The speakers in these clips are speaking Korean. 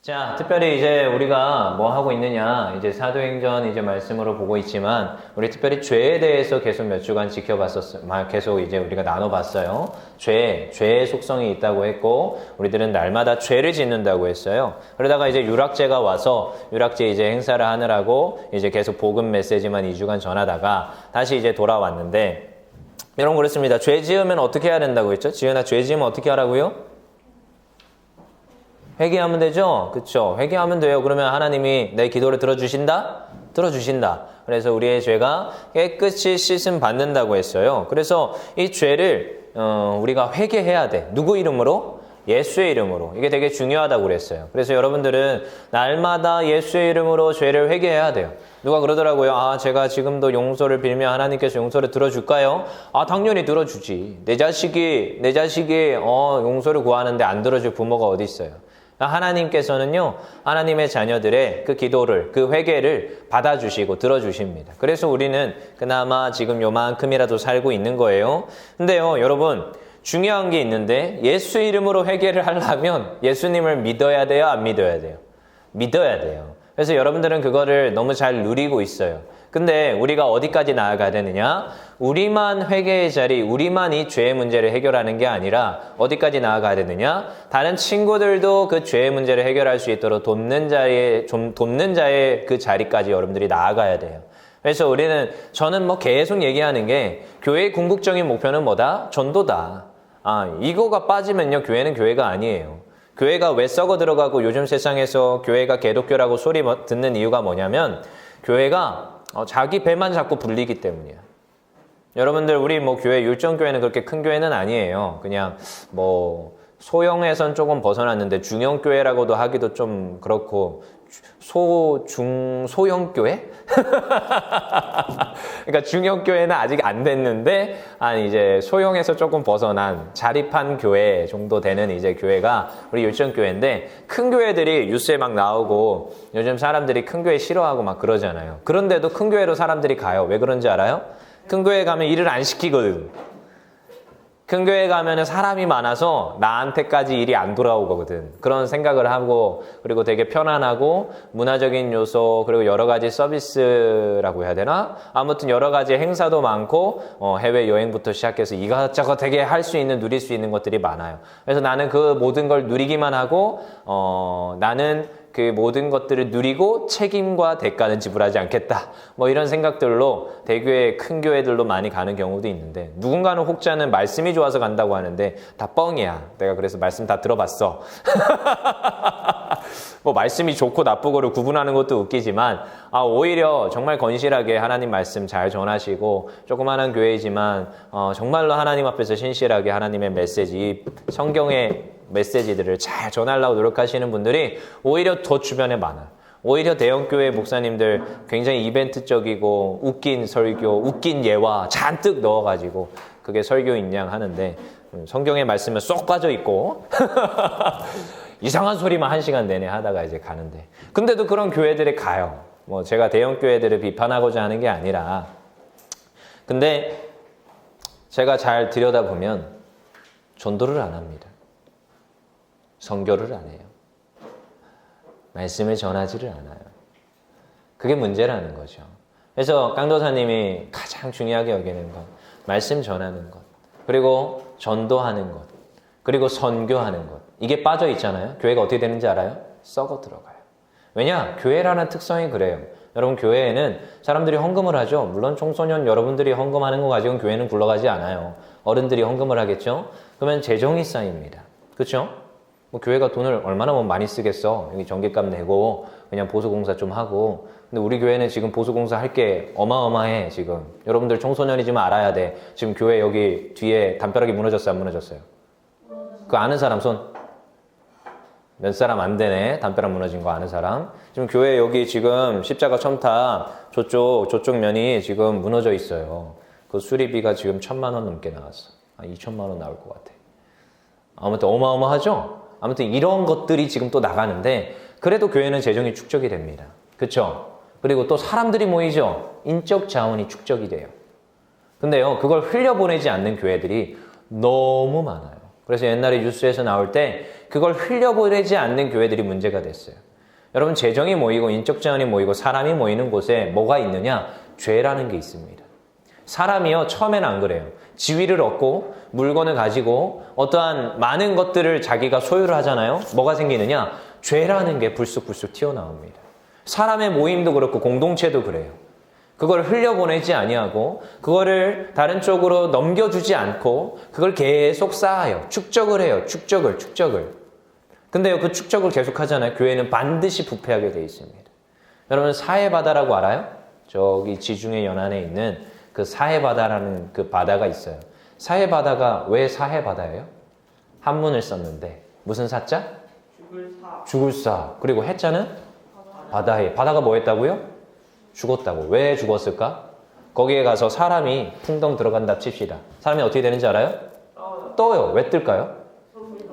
자, 특별히 이제 우리가 뭐 하고 있느냐, 이제 사도행전 이제 말씀으로 보고 있지만, 우리 특별히 죄에 대해서 계속 몇 주간 지켜봤었어요. 계속 이제 우리가 나눠봤어요. 죄의 속성이 있다고 했고, 우리들은 날마다 죄를 짓는다고 했어요. 그러다가 이제 유락죄가 와서, 유락죄 이제 행사를 하느라고, 이제 계속 복음 메시지만 2주간 전하다가, 다시 이제 돌아왔는데, 여러분 그렇습니다. 죄 지으면 어떻게 해야 된다고 했죠? 지은아, 죄 지으면 어떻게 하라고요? 회개하면 되죠? 그쵸? 회개하면 돼요. 그러면 하나님이 내 기도를 들어주신다? 들어주신다. 그래서 우리의 죄가 깨끗이 씻음 받는다고 했어요. 그래서 이 죄를 우리가 회개해야 돼. 누구 이름으로? 예수의 이름으로. 이게 되게 중요하다고 그랬어요. 그래서 여러분들은 날마다 예수의 이름으로 죄를 회개해야 돼요. 누가 그러더라고요. 제가 지금도 용서를 빌면 하나님께서 용서를 들어줄까요? 당연히 들어주지. 내 자식이 용서를 구하는데 안 들어줄 부모가 어디 있어요? 하나님께서는요, 하나님의 자녀들의 그 기도를, 그 회개를 받아주시고 들어주십니다. 그래서 우리는 그나마 지금 요만큼이라도 살고 있는 거예요. 근데요, 여러분, 중요한 게 있는데, 예수 이름으로 회개를 하려면 예수님을 믿어야 돼요? 안 믿어야 돼요? 믿어야 돼요. 그래서 여러분들은 그거를 너무 잘 누리고 있어요. 근데 우리가 어디까지 나아가야 되느냐? 우리만 회개의 자리, 우리만 이 죄의 문제를 해결하는 게 아니라 어디까지 나아가야 되느냐? 다른 친구들도 그 죄의 문제를 해결할 수 있도록 돕는 자의 그 자리까지 여러분들이 나아가야 돼요. 그래서 저는 계속 얘기하는 게 교회의 궁극적인 목표는 뭐다? 전도다. 이거가 빠지면요, 교회는 교회가 아니에요. 교회가 왜 썩어 들어가고 요즘 세상에서 교회가 개독교라고 소리 듣는 이유가 뭐냐면 교회가 자기 배만 자꾸 불리기 때문이야. 여러분들 우리 교회 율정교회는 그렇게 큰 교회는 아니에요. 그냥 소형에선 조금 벗어났는데 중형교회라고도 하기도 좀 그렇고 소형교회? 그러니까 중형교회는 아직 안 됐는데 이제 소형에서 조금 벗어난 자립한 교회 정도 되는 이제 교회가 우리 율정교회인데, 큰 교회들이 뉴스에 막 나오고 요즘 사람들이 큰 교회 싫어하고 막 그러잖아요. 그런데도 큰 교회로 사람들이 가요. 왜 그런지 알아요? 큰 교회 가면 일을 안 시키거든. 큰 교회 가면은 사람이 많아서 나한테까지 일이 안 돌아오거든. 그런 생각을 하고, 그리고 되게 편안하고 문화적인 요소, 그리고 여러 가지 서비스라고 해야 되나? 아무튼 여러 가지 행사도 많고 해외 여행부터 시작해서 이것저것 되게 할 수 있는, 누릴 수 있는 것들이 많아요. 그래서 나는 그 모든 걸 누리기만 하고 나는 그 모든 것들을 누리고 책임과 대가는 지불하지 않겠다. 이런 생각들로 대교회, 큰 교회들로 많이 가는 경우도 있는데, 누군가는 혹자는 말씀이 좋아서 간다고 하는데 다 뻥이야. 내가 그래서 말씀 다 들어봤어. 말씀이 좋고 나쁘고를 구분하는 것도 웃기지만 오히려 정말 건실하게 하나님 말씀 잘 전하시고, 조그마한 교회이지만 정말로 하나님 앞에서 신실하게 하나님의 메시지, 성경의 메시지들을 잘 전하려고 노력하시는 분들이 오히려 더 주변에 많아요. 오히려 대형교회 목사님들 굉장히 이벤트적이고 웃긴 설교, 웃긴 예화 잔뜩 넣어가지고 그게 설교인 양 하는데, 성경의 말씀은 쏙 빠져있고 이상한 소리만 1시간 내내 하다가 이제 가는데, 근데도 그런 교회들에 가요. 제가 대형교회들을 비판하고자 하는 게 아니라, 근데 제가 잘 들여다보면 전도를 안 합니다. 선교를 안 해요. 말씀을 전하지를 않아요. 그게 문제라는 거죠. 그래서 깡도사님이 가장 중요하게 여기는 것, 말씀 전하는 것, 그리고 전도하는 것, 그리고 선교하는 것, 이게 빠져 있잖아요. 교회가 어떻게 되는지 알아요? 썩어 들어가요. 왜냐? 교회라는 특성이 그래요. 여러분, 교회에는 사람들이 헌금을 하죠. 물론 청소년 여러분들이 헌금하는 거 가지고는 교회는 굴러가지 않아요. 어른들이 헌금을 하겠죠. 그러면 재정이 쌓입니다. 그렇죠? 교회가 돈을 얼마나 많이 쓰겠어. 여기 전기값 내고 그냥 보수공사 좀 하고. 근데 우리 교회는 지금 보수공사 할 게 어마어마해. 지금 여러분들 청소년이지만 알아야 돼. 지금 교회 여기 뒤에 담벼락이 무너졌어요, 안 무너졌어요? 그거 아는 사람 손? 몇 사람 안 되네. 담벼락 무너진 거 아는 사람. 지금 교회 여기 지금 십자가 첨탑 저쪽 면이 지금 무너져 있어요. 그 수리비가 지금 1,000만 원 넘게 나왔어. 2,000만 원 나올 것 같아. 아무튼 어마어마하죠? 아무튼 이런 것들이 지금 또 나가는데, 그래도 교회는 재정이 축적이 됩니다. 그렇죠? 그리고 또 사람들이 모이죠? 인적 자원이 축적이 돼요. 근데요, 그걸 흘려보내지 않는 교회들이 너무 많아요. 그래서 옛날에 뉴스에서 나올 때 그걸 흘려보내지 않는 교회들이 문제가 됐어요. 여러분, 재정이 모이고 인적 자원이 모이고 사람이 모이는 곳에 뭐가 있느냐? 죄라는 게 있습니다. 사람이요, 처음에는 안 그래요. 지위를 얻고 물건을 가지고 어떠한 많은 것들을 자기가 소유를 하잖아요. 뭐가 생기느냐? 죄라는 게 불쑥불쑥 튀어나옵니다. 사람의 모임도 그렇고 공동체도 그래요. 그걸 흘려보내지 아니하고 그거를 다른 쪽으로 넘겨주지 않고 그걸 계속 쌓아요. 축적을 해요. 축적을. 근데요, 그 축적을 계속 하잖아요. 교회는 반드시 부패하게 되어 있습니다. 여러분, 사해바다라고 알아요? 저기 지중해 연안에 있는 그 사해바다라는 그 바다가 있어요. 사해바다가 왜 사해바다예요? 한문을 썼는데 무슨 사자? 죽을 사. 그리고 해자는? 바다해. 바다가 뭐 했다고요? 죽었다고. 왜 죽었을까? 거기에 가서 사람이 풍덩 들어간다 칩시다. 사람이 어떻게 되는지 알아요? 떠요. 왜 뜰까요?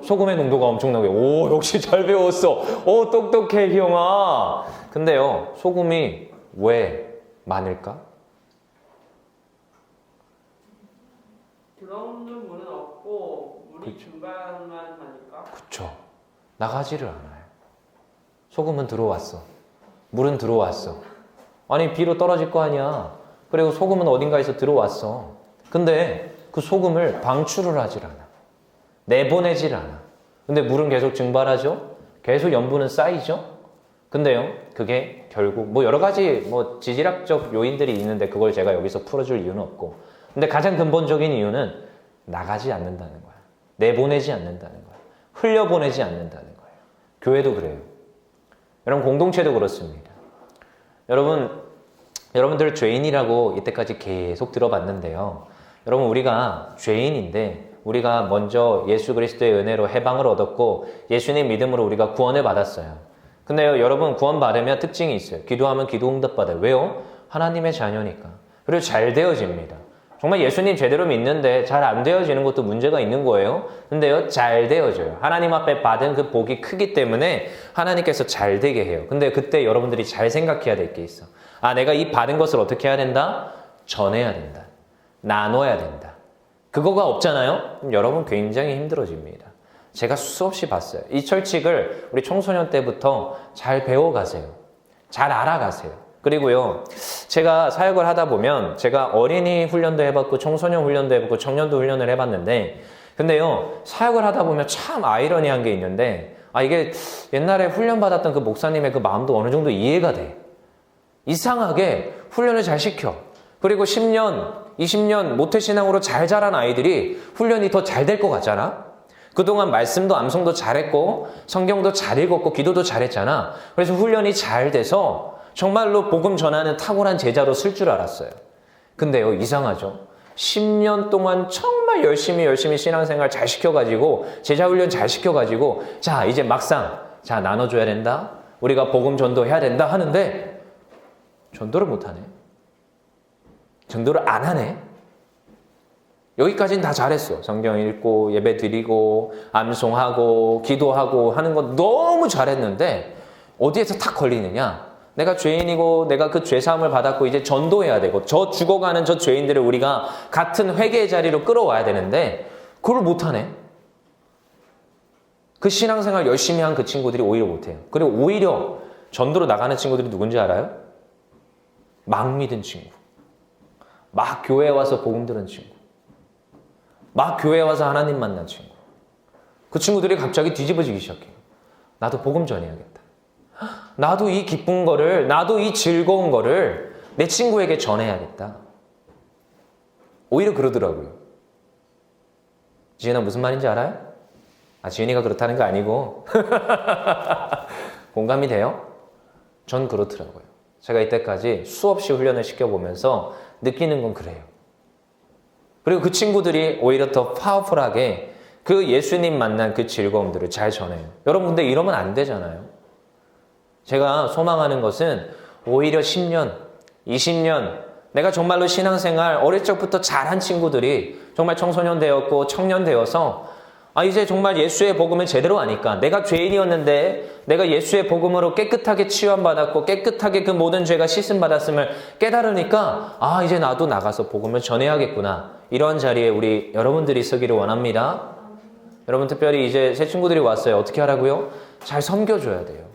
소금의 농도가 엄청나게. 오, 역시 잘 배웠어. 오, 똑똑해, 희영아. 근데요, 소금이 왜 많을까? 들어오는 물은 없고 물이 중간만 가니까. 그쵸. 나가지를 않아요. 소금은 들어왔어. 물은 들어왔어. 아니, 비로 떨어질 거 아니야. 그리고 소금은 어딘가에서 들어왔어. 근데 그 소금을 방출을 하질 않아. 내보내질 않아. 근데 물은 계속 증발하죠. 계속 염분은 쌓이죠. 근데요, 그게 결국 뭐 여러 가지 뭐 지질학적 요인들이 있는데 그걸 제가 여기서 풀어줄 이유는 없고, 근데 가장 근본적인 이유는 나가지 않는다는 거야. 내보내지 않는다는 거야. 흘려보내지 않는다는 거예요. 교회도 그래요. 여러분, 공동체도 그렇습니다. 여러분들 죄인이라고 이때까지 계속 들어봤는데요. 여러분, 우리가 죄인인데 우리가 먼저 예수 그리스도의 은혜로 해방을 얻었고 예수님 믿음으로 우리가 구원을 받았어요. 근데요, 여러분, 구원 받으면 특징이 있어요. 기도하면 기도 응답 받아요. 왜요? 하나님의 자녀니까. 그리고 잘 되어집니다. 정말 예수님 제대로 믿는데 잘 안 되어지는 것도 문제가 있는 거예요. 근데요, 잘 되어져요. 하나님 앞에 받은 그 복이 크기 때문에 하나님께서 잘 되게 해요. 근데 그때 여러분들이 잘 생각해야 될 게 있어. 아, 내가 이 받은 것을 어떻게 해야 된다? 전해야 된다. 나눠야 된다. 그거가 없잖아요? 그럼 여러분 굉장히 힘들어집니다. 제가 수없이 봤어요. 이 철칙을 우리 청소년 때부터 잘 배워가세요. 잘 알아가세요. 그리고요, 제가 사역을 하다 보면 제가 어린이 훈련도 해봤고 청소년 훈련도 해봤고 청년도 훈련을 해봤는데, 근데요, 사역을 하다 보면 참 아이러니한 게 있는데, 이게 옛날에 훈련받았던 그 목사님의 그 마음도 어느 정도 이해가 돼. 이상하게 훈련을 잘 시켜. 그리고 10년, 20년 모태신앙으로 잘 자란 아이들이 훈련이 더 잘 될 것 같잖아? 그동안 말씀도 암송도 잘했고 성경도 잘 읽었고 기도도 잘했잖아. 그래서 훈련이 잘 돼서 정말로 복음 전하는 탁월한 제자로 쓸 줄 알았어요. 근데요, 이상하죠? 10년 동안 정말 열심히 신앙생활 잘 시켜가지고 제자 훈련 잘 시켜가지고 자, 이제 막상 자, 나눠줘야 된다. 우리가 복음 전도해야 된다 하는데 전도를 못하네. 전도를 안 하네. 여기까지는 다 잘했어. 성경 읽고 예배 드리고 암송하고 기도하고 하는 건 너무 잘했는데 어디에서 탁 걸리느냐? 내가 죄인이고 내가 그 죄사함을 받았고 이제 전도해야 되고 저 죽어가는 저 죄인들을 우리가 같은 회개의 자리로 끌어와야 되는데 그걸 못하네. 그 신앙생활 열심히 한 그 친구들이 오히려 못해요. 그리고 오히려 전도로 나가는 친구들이 누군지 알아요? 막 믿은 친구. 막 교회에 와서 복음 들은 친구. 막 교회에 와서 하나님 만난 친구. 그 친구들이 갑자기 뒤집어지기 시작해요. 나도 복음 전해야겠다. 나도 이 기쁜 거를, 나도 이 즐거운 거를 내 친구에게 전해야겠다. 오히려 그러더라고요. 지은아, 무슨 말인지 알아요? 지은이가 그렇다는 거 아니고 공감이 돼요? 전 그렇더라고요. 제가 이때까지 수없이 훈련을 시켜보면서 느끼는 건 그래요. 그리고 그 친구들이 오히려 더 파워풀하게 그 예수님 만난 그 즐거움들을 잘 전해요. 여러분, 근데 이러면 안 되잖아요. 제가 소망하는 것은 오히려 10년, 20년 내가 정말로 신앙생활 어릴 적부터 잘한 친구들이 정말 청소년 되었고 청년 되어서 이제 정말 예수의 복음을 제대로 아니까 내가 죄인이었는데 내가 예수의 복음으로 깨끗하게 치유받았고 깨끗하게 그 모든 죄가 씻음받았음을 깨달으니까 이제 나도 나가서 복음을 전해야겠구나. 이러한 자리에 우리 여러분들이 서기를 원합니다. 여러분 특별히 이제 새 친구들이 왔어요. 어떻게 하라고요? 잘 섬겨줘야 돼요.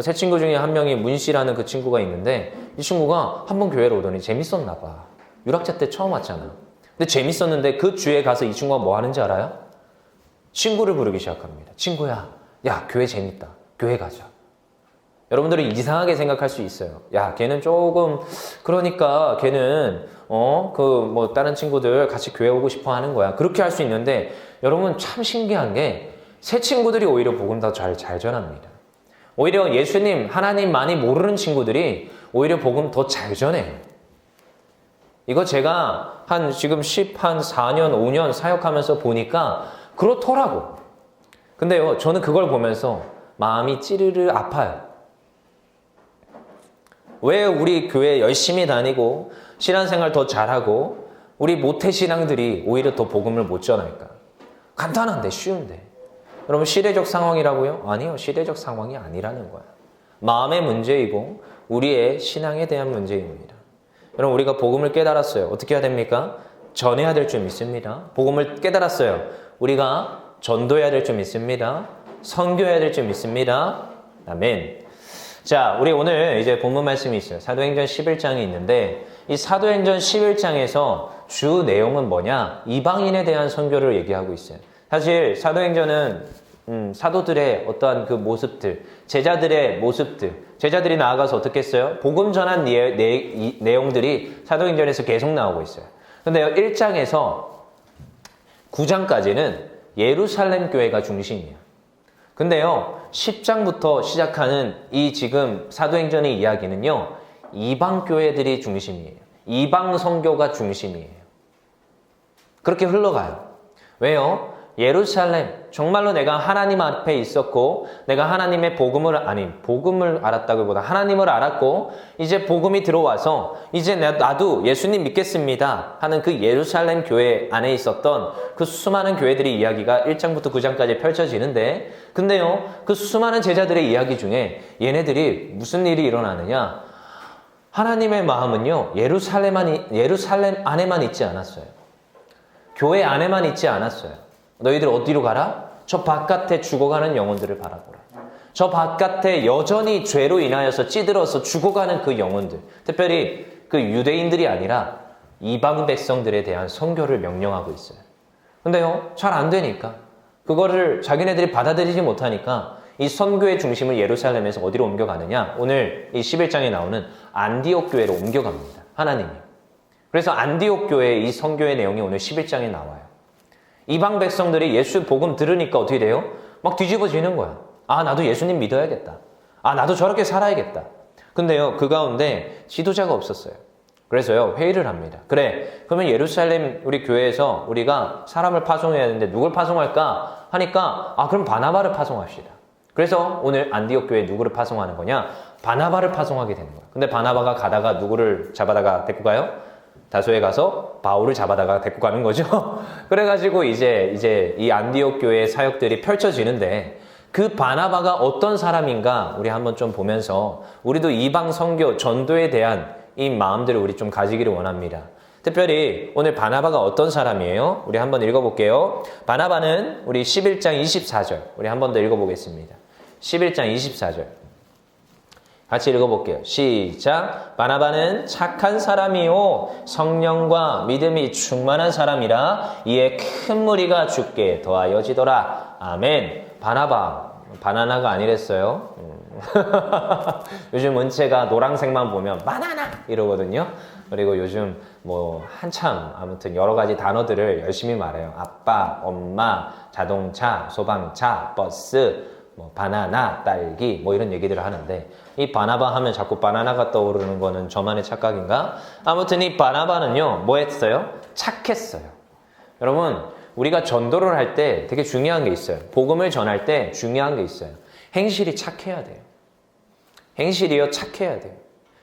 새 친구 중에 한 명이 문 씨라는 그 친구가 있는데 이 친구가 한 번 교회로 오더니 재밌었나 봐. 유락자 때 처음 왔잖아. 근데 재밌었는데 그 주에 가서 이 친구가 뭐 하는지 알아요? 친구를 부르기 시작합니다. 친구야, 야 교회 재밌다. 교회 가자. 여러분들은 이상하게 생각할 수 있어요. 야, 걔는 조금 그러니까 걔는 뭐 다른 친구들 같이 교회 오고 싶어 하는 거야. 그렇게 할 수 있는데 여러분 참 신기한 게 새 친구들이 오히려 복음 더 잘 전합니다. 오히려 예수님, 하나님 많이 모르는 친구들이 오히려 복음 더 잘 전해요. 이거 제가 지금 4년, 5년 사역하면서 보니까 그렇더라고. 근데요, 저는 그걸 보면서 마음이 찌르르 아파요. 왜 우리 교회 열심히 다니고 신앙생활 더 잘하고 우리 모태신앙들이 오히려 더 복음을 못 전할까? 간단한데 쉬운데. 여러분 시대적 상황이라고요? 아니요. 시대적 상황이 아니라는 거야. 마음의 문제이고 우리의 신앙에 대한 문제입니다. 여러분 우리가 복음을 깨달았어요. 어떻게 해야 됩니까? 전해야 될 줄 믿습니다. 복음을 깨달았어요. 우리가 전도해야 될 줄 믿습니다. 선교해야 될 줄 믿습니다. 아멘. 자, 우리 오늘 이제 본문 말씀이 있어요. 사도행전 11장이 있는데 이 사도행전 11장에서 주 내용은 뭐냐? 이방인에 대한 선교를 얘기하고 있어요. 사실 사도행전은 사도들의 어떠한 그 모습들, 제자들의 모습들, 제자들이 나아가서 어떻게 했어요? 복음 전한 내용들이 사도행전에서 계속 나오고 있어요. 근데요, 1장에서 9장까지는 예루살렘 교회가 중심이에요. 근데요, 10장부터 시작하는 이 지금 사도행전의 이야기는요, 이방 교회들이 중심이에요. 이방 선교가 중심이에요. 그렇게 흘러가요. 왜요? 예루살렘, 정말로 내가 하나님 앞에 있었고, 내가 하나님의 복음을 알았다기보다 하나님을 알았고, 이제 복음이 들어와서, 이제 나도 예수님 믿겠습니다 하는 그 예루살렘 교회 안에 있었던 그 수많은 교회들의 이야기가 1장부터 9장까지 펼쳐지는데, 근데요, 그 수많은 제자들의 이야기 중에 얘네들이 무슨 일이 일어나느냐? 하나님의 마음은요, 예루살렘 안에만 있지 않았어요. 교회 안에만 있지 않았어요. 너희들 어디로 가라? 저 바깥에 죽어가는 영혼들을 바라보라. 저 바깥에 여전히 죄로 인하여서 찌들어서 죽어가는 그 영혼들. 특별히 그 유대인들이 아니라 이방 백성들에 대한 선교를 명령하고 있어요. 근데요, 잘 안 되니까. 그거를 자기네들이 받아들이지 못하니까 이 선교의 중심을 예루살렘에서 어디로 옮겨가느냐? 오늘 이 11장에 나오는 안디옥 교회로 옮겨갑니다. 하나님이. 그래서 안디옥 교회의 이 선교의 내용이 오늘 11장에 나와요. 이방 백성들이 예수 복음 들으니까 어떻게 돼요? 막 뒤집어지는 거야. 아, 나도 예수님 믿어야겠다. 아, 나도 저렇게 살아야겠다. 근데요, 그 가운데 지도자가 없었어요. 그래서요, 회의를 합니다. 그래, 그러면 예루살렘 우리 교회에서 우리가 사람을 파송해야 되는데 누굴 파송할까? 하니까, 그럼 바나바를 파송합시다. 그래서 오늘 안디옥 교회에 누구를 파송하는 거냐? 바나바를 파송하게 되는 거야. 근데 바나바가 가다가 누구를 잡아다가 데리고 가요? 다소에 가서 바울을 잡아다가 데리고 가는 거죠. 그래가지고 이제 이 안디옥 교회의 사역들이 펼쳐지는데 그 바나바가 어떤 사람인가 우리 한번 좀 보면서 우리도 이방 선교 전도에 대한 이 마음들을 우리 좀 가지기를 원합니다. 특별히 오늘 바나바가 어떤 사람이에요? 우리 한번 읽어볼게요. 바나바는 우리 11장 24절 우리 한번 더 읽어보겠습니다. 11장 24절 같이 읽어볼게요. 시작. 바나바는 착한 사람이요 성령과 믿음이 충만한 사람이라 이에 큰 무리가 주께 더하여지더라. 아멘. 바나나가 아니랬어요. 요즘 은채가 노란색만 보면 바나나 이러거든요. 그리고 요즘 뭐 한참 아무튼 여러 가지 단어들을 열심히 말해요. 아빠, 엄마, 자동차, 소방차, 버스, 뭐 바나나, 딸기 뭐 이런 얘기들을 하는데 이 바나바 하면 자꾸 바나나가 떠오르는 거는 저만의 착각인가? 아무튼 이 바나바는요 뭐 했어요? 착했어요. 여러분 우리가 전도를 할 때 되게 중요한 게 있어요. 복음을 전할 때 중요한 게 있어요. 행실이 착해야 돼요. 행실이요 착해야 돼요.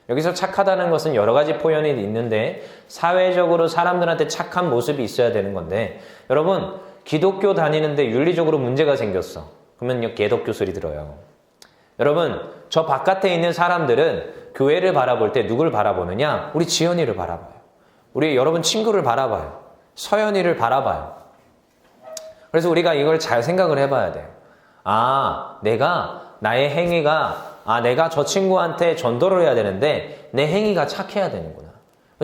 여기서 착하다는 것은 여러 가지 표현이 있는데 사회적으로 사람들한테 착한 모습이 있어야 되는 건데 여러분 기독교 다니는데 윤리적으로 문제가 생겼어. 그러면요 개독교 소리 들어요. 여러분 저 바깥에 있는 사람들은 교회를 바라볼 때 누굴 바라보느냐? 우리 지연이를 바라봐요. 우리 여러분 친구를 바라봐요. 서연이를 바라봐요. 그래서 우리가 이걸 잘 생각을 해봐야 돼요. 나의 행위가, 내가 저 친구한테 전도를 해야 되는데 내 행위가 착해야 되는구나.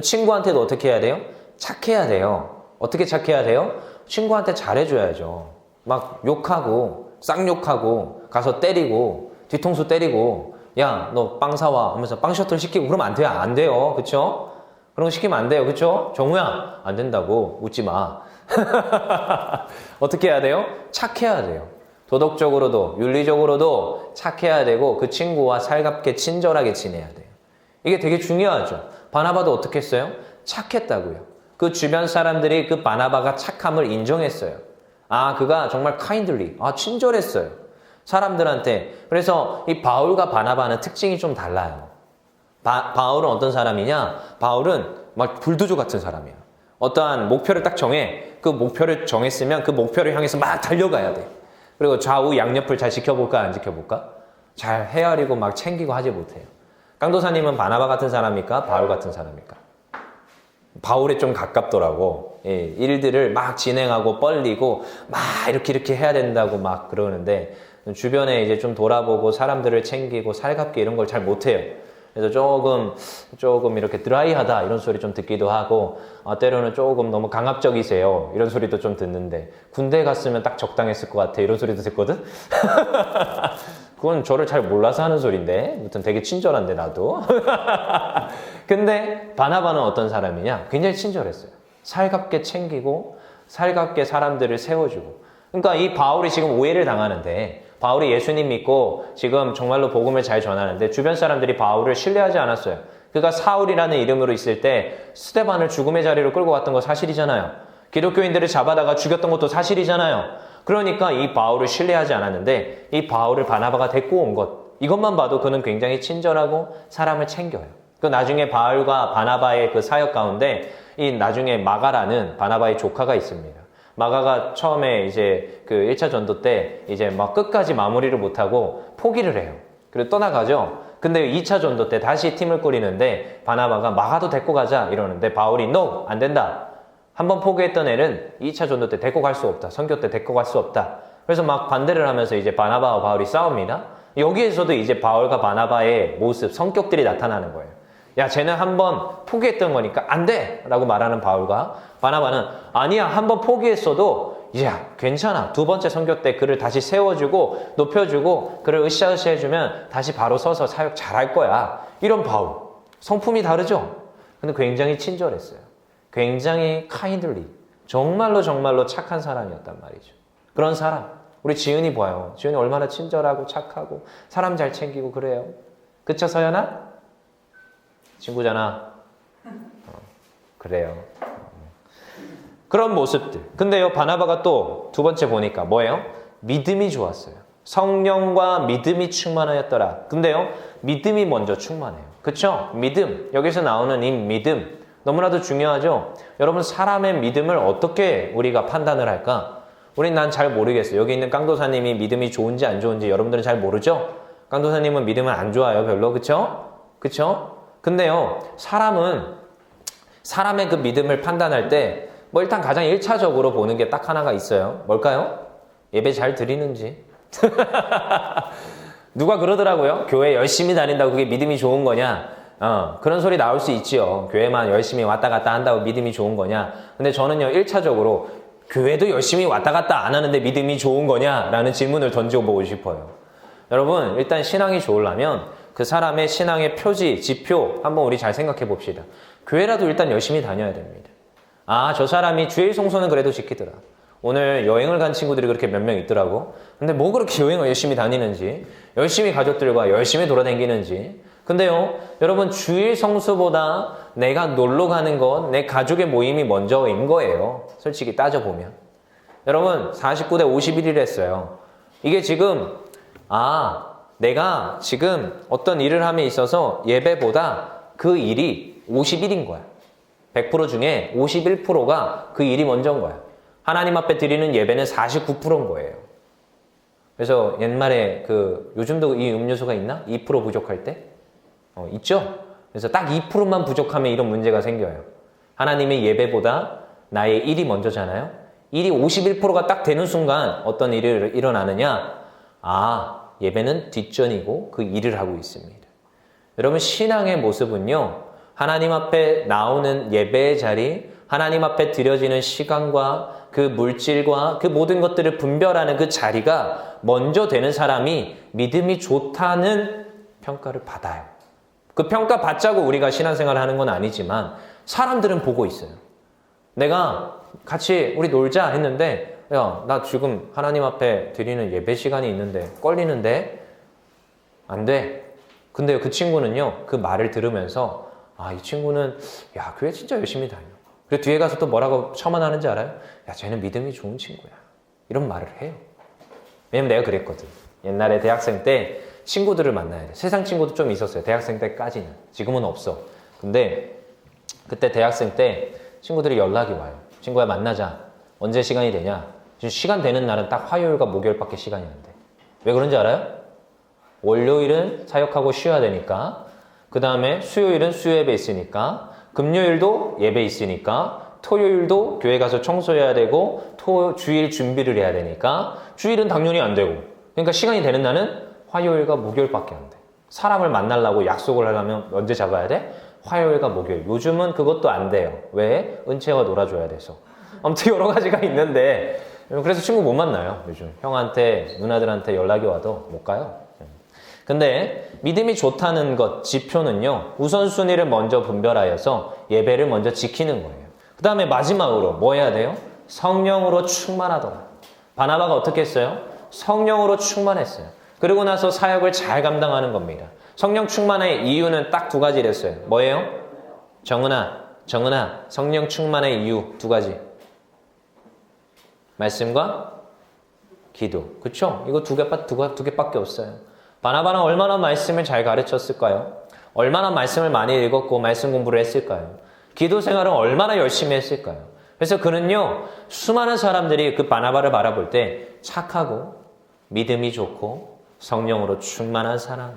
친구한테도 어떻게 해야 돼요? 착해야 돼요. 어떻게 착해야 돼요? 친구한테 잘해줘야죠. 막 욕하고, 쌍욕하고, 가서 때리고, 뒤통수 때리고, 야, 너 빵 사와 하면서 빵 셔틀 시키고 그러면 안 돼요. 안 돼요. 그쵸? 그런 거 시키면 안 돼요. 그쵸? 정우야, 안 된다고. 웃지 마. 어떻게 해야 돼요? 착해야 돼요. 도덕적으로도, 윤리적으로도 착해야 되고, 그 친구와 살갑게 친절하게 지내야 돼요. 이게 되게 중요하죠. 바나바도 어떻게 했어요? 착했다고요. 그 주변 사람들이 그 바나바가 착함을 인정했어요. 그가 정말 kindly, 친절했어요. 사람들한테. 그래서 이 바울과 바나바는 특징이 좀 달라요. 바울은 어떤 사람이냐? 바울은 막 불도저 같은 사람이야. 어떠한 목표를 딱 정해. 그 목표를 정했으면 그 목표를 향해서 막 달려가야 돼. 그리고 좌우 양옆을 잘 지켜볼까 안 지켜볼까? 잘 헤아리고 막 챙기고 하지 못해요. 깡도사님은 바나바 같은 사람입니까? 바울 같은 사람입니까? 바울에 좀 가깝더라고. 일들을 막 진행하고 뻘리고 막 이렇게 해야 된다고 막 그러는데 주변에 이제 좀 돌아보고 사람들을 챙기고 살갑게 이런 걸 잘 못해요. 그래서 조금 이렇게 드라이하다 이런 소리 좀 듣기도 하고 때로는 조금 너무 강압적이세요 이런 소리도 좀 듣는데 군대 갔으면 딱 적당했을 것 같아 이런 소리도 듣거든. 그건 저를 잘 몰라서 하는 소리인데 아무튼 되게 친절한데 나도. 근데 바나바는 어떤 사람이냐? 굉장히 친절했어요. 살갑게 챙기고 살갑게 사람들을 세워주고. 그러니까 이 바울이 지금 오해를 당하는데 바울이 예수님 믿고 지금 정말로 복음을 잘 전하는데 주변 사람들이 바울을 신뢰하지 않았어요. 그가 사울이라는 이름으로 있을 때 스데반을 죽음의 자리로 끌고 갔던 거 사실이잖아요. 기독교인들을 잡아다가 죽였던 것도 사실이잖아요. 그러니까 이 바울을 신뢰하지 않았는데 이 바울을 바나바가 데리고 온 것, 이것만 봐도 그는 굉장히 친절하고 사람을 챙겨요. 그 나중에 바울과 바나바의 그 사역 가운데 이 나중에 마가라는 바나바의 조카가 있습니다. 마가가 처음에 이제 그 1차 전도 때 이제 막 끝까지 마무리를 못하고 포기를 해요. 그리고 떠나가죠. 근데 2차 전도 때 다시 팀을 꾸리는데 바나바가 마가도 데리고 가자 이러는데 바울이 No! 안 된다. 한번 포기했던 애는 2차 전도 때 데리고 갈 수 없다. 선교 때 데리고 갈 수 없다. 그래서 막 반대를 하면서 이제 바나바와 바울이 싸웁니다. 여기에서도 이제 바울과 바나바의 모습, 성격들이 나타나는 거예요. 야, 쟤는 한번 포기했던 거니까 안 돼! 라고 말하는 바울과 바나바는 아니야, 한번 포기했어도 야, 괜찮아. 두 번째 선교 때 그를 다시 세워주고 높여주고 그를 으쌰으쌰 해주면 다시 바로 서서 사역 잘할 거야. 이런 바울. 성품이 다르죠? 근데 굉장히 친절했어요. 굉장히 kindly. 정말로 착한 사람이었단 말이죠. 그런 사람. 우리 지은이 봐요. 지은이 얼마나 친절하고 착하고 사람 잘 챙기고 그래요. 그쵸, 서연아? 친구잖아. 그래요. 그런 모습들. 근데요, 바나바가 또 두 번째 보니까 뭐예요? 믿음이 좋았어요. 성령과 믿음이 충만하였더라. 근데요, 믿음이 먼저 충만해요. 그쵸? 믿음. 여기서 나오는 이 믿음. 너무나도 중요하죠? 여러분, 사람의 믿음을 어떻게 우리가 판단을 할까? 난 잘 모르겠어요. 여기 있는 깡도사님이 믿음이 좋은지 안 좋은지 여러분들은 잘 모르죠? 깡도사님은 믿음은 안 좋아요, 별로. 그쵸? 그쵸? 근데요, 사람의 그 믿음을 판단할 때, 일단 가장 1차적으로 보는 게 딱 하나가 있어요. 뭘까요? 예배 잘 드리는지. 누가 그러더라고요. 교회 열심히 다닌다고 그게 믿음이 좋은 거냐? 그런 소리 나올 수 있지요. 교회만 열심히 왔다 갔다 한다고 믿음이 좋은 거냐? 근데 저는요, 1차적으로 교회도 열심히 왔다 갔다 안 하는데 믿음이 좋은 거냐? 라는 질문을 던져보고 싶어요. 여러분, 일단 신앙이 좋으려면 그 사람의 신앙의 표지, 지표 한번 우리 잘 생각해 봅시다. 교회라도 일단 열심히 다녀야 됩니다. 저 사람이 주일 성소는 그래도 지키더라. 오늘 여행을 간 친구들이 그렇게 몇 명 있더라고. 근데 뭐 그렇게 여행을 열심히 다니는지, 열심히 가족들과 열심히 돌아다니는지. 근데요, 여러분, 주일 성수보다 내가 놀러 가는 것, 내 가족의 모임이 먼저인 거예요. 솔직히 따져보면. 여러분, 49대 51일 했어요. 이게 지금, 내가 지금 어떤 일을 함에 있어서 예배보다 그 일이 50일인 거야. 100% 중에 51%가 그 일이 먼저인 거야. 하나님 앞에 드리는 예배는 49%인 거예요. 그래서 옛말에 요즘도 이 음료수가 있나? 2% 부족할 때? 있죠? 그래서 딱 2%만 부족하면 이런 문제가 생겨요. 하나님의 예배보다 나의 일이 먼저잖아요? 일이 51%가 딱 되는 순간 어떤 일이 일어나느냐? 아, 예배는 뒷전이고 그 일을 하고 있습니다. 여러분, 신앙의 모습은요, 하나님 앞에 나오는 예배의 자리, 하나님 앞에 드려지는 시간과 그 물질과 그 모든 것들을 분별하는 그 자리가 먼저 되는 사람이 믿음이 좋다는 평가를 받아요. 그 평가 받자고 우리가 신앙생활을 하는 건 아니지만 사람들은 보고 있어요. 내가 같이 우리 놀자 했는데, 야, 나 지금 하나님 앞에 드리는 예배 시간이 있는데 걸리는데 안 돼. 근데 그 친구는요, 그 말을 들으면서 아, 이 친구는 야, 교회 진짜 열심히 다녀. 그리고 뒤에 가서 또 뭐라고 첨언하는지 알아요? 야, 쟤는 믿음이 좋은 친구야. 이런 말을 해요. 왜냐면 내가 그랬거든. 옛날에 대학생 때 친구들을 만나야 돼. 세상 친구도 좀 있었어요. 대학생 때까지는. 지금은 없어. 근데 그때 대학생 때 친구들이 연락이 와요. 친구야, 만나자. 언제 시간이 되냐? 지금 시간 되는 날은 딱 화요일과 목요일밖에 시간이 안 돼. 왜 그런지 알아요? 월요일은 사역하고 쉬어야 되니까, 그 다음에 수요일은 수요예배 있으니까, 금요일도 예배 있으니까, 토요일도 교회 가서 청소해야 되고, 주일 준비를 해야 되니까, 주일은 당연히 안 되고, 그러니까 시간이 되는 날은 화요일과 목요일밖에 안 돼. 사람을 만나려고 약속을 하려면 언제 잡아야 돼? 화요일과 목요일. 요즘은 그것도 안 돼요. 왜? 은채와 놀아줘야 돼서. 아무튼 여러 가지가 있는데, 그래서 친구 못 만나요, 요즘. 형한테, 누나들한테 연락이 와도 못 가요. 근데 믿음이 좋다는 것, 지표는요, 우선순위를 먼저 분별하여서 예배를 먼저 지키는 거예요. 그 다음에 마지막으로 뭐 해야 돼요? 성령으로 충만하더라. 바나바가 어떻게 했어요? 성령으로 충만했어요. 그리고 나서 사역을 잘 감당하는 겁니다. 성령 충만의 이유는 딱 두 가지를 했어요. 뭐예요? 정은아, 성령 충만의 이유 두 가지. 말씀과 기도. 그쵸? 이거 두 개밖에 없어요. 바나바는 얼마나 말씀을 잘 가르쳤을까요? 얼마나 말씀을 많이 읽었고 말씀 공부를 했을까요? 기도 생활은 얼마나 열심히 했을까요? 그래서 그는요, 수많은 사람들이 그 바나바를 바라볼 때 착하고 믿음이 좋고 성령으로 충만한 사람.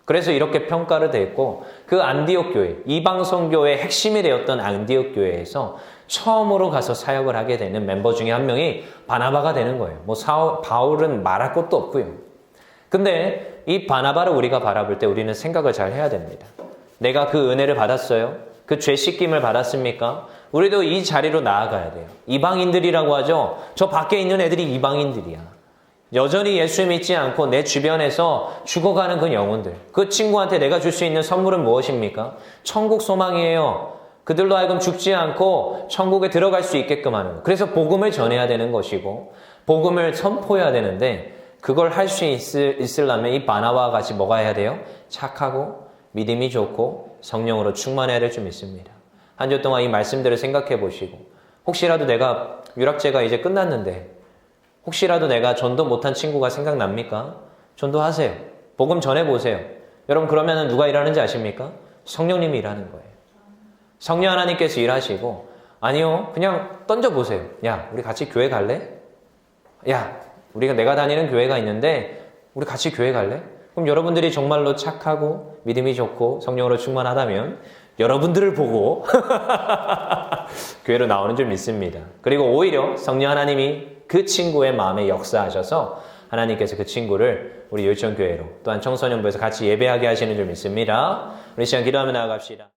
그래서 이렇게 평가를 됐고, 그 안디옥 교회, 이방 선교의 핵심이 되었던 안디옥 교회에서 처음으로 가서 사역을 하게 되는 멤버 중에 한 명이 바나바가 되는 거예요. 바울은 말할 것도 없고요. 근데 이 바나바를 우리가 바라볼 때 우리는 생각을 잘 해야 됩니다. 내가 그 은혜를 받았어요? 그 죄 씻김을 받았습니까? 우리도 이 자리로 나아가야 돼요. 이방인들이라고 하죠. 저 밖에 있는 애들이 이방인들이야. 여전히 예수 믿지 않고 내 주변에서 죽어가는 그 영혼들. 그 친구한테 내가 줄 수 있는 선물은 무엇입니까? 천국 소망이에요. 그들로 하여금 죽지 않고 천국에 들어갈 수 있게끔 하는 거. 그래서 복음을 전해야 되는 것이고 복음을 선포해야 되는데, 그걸 할 수 있으려면 이 바나바와 같이 뭐가 해야 돼요? 착하고 믿음이 좋고 성령으로 충만해야 될 줄 믿습니다. 한 주 동안 이 말씀들을 생각해 보시고, 혹시라도 내가 유락제가 이제 끝났는데 혹시라도 내가 전도 못한 친구가 생각납니까? 전도하세요. 복음 전해보세요. 여러분, 그러면 누가 일하는지 아십니까? 성령님이 일하는 거예요. 성령 하나님께서 일하시고, 아니요, 그냥 던져보세요. 야, 우리 같이 교회 갈래? 야, 내가 다니는 교회가 있는데 우리 같이 교회 갈래? 그럼 여러분들이 정말로 착하고 믿음이 좋고 성령으로 충만하다면 여러분들을 보고 교회로 나오는 줄 믿습니다. 그리고 오히려 성령 하나님이 그 친구의 마음에 역사하셔서 하나님께서 그 친구를 우리 요청교회로, 또한 청소년부에서 같이 예배하게 하시는 줄 믿습니다. 우리 시간 기도하며 나아갑시다.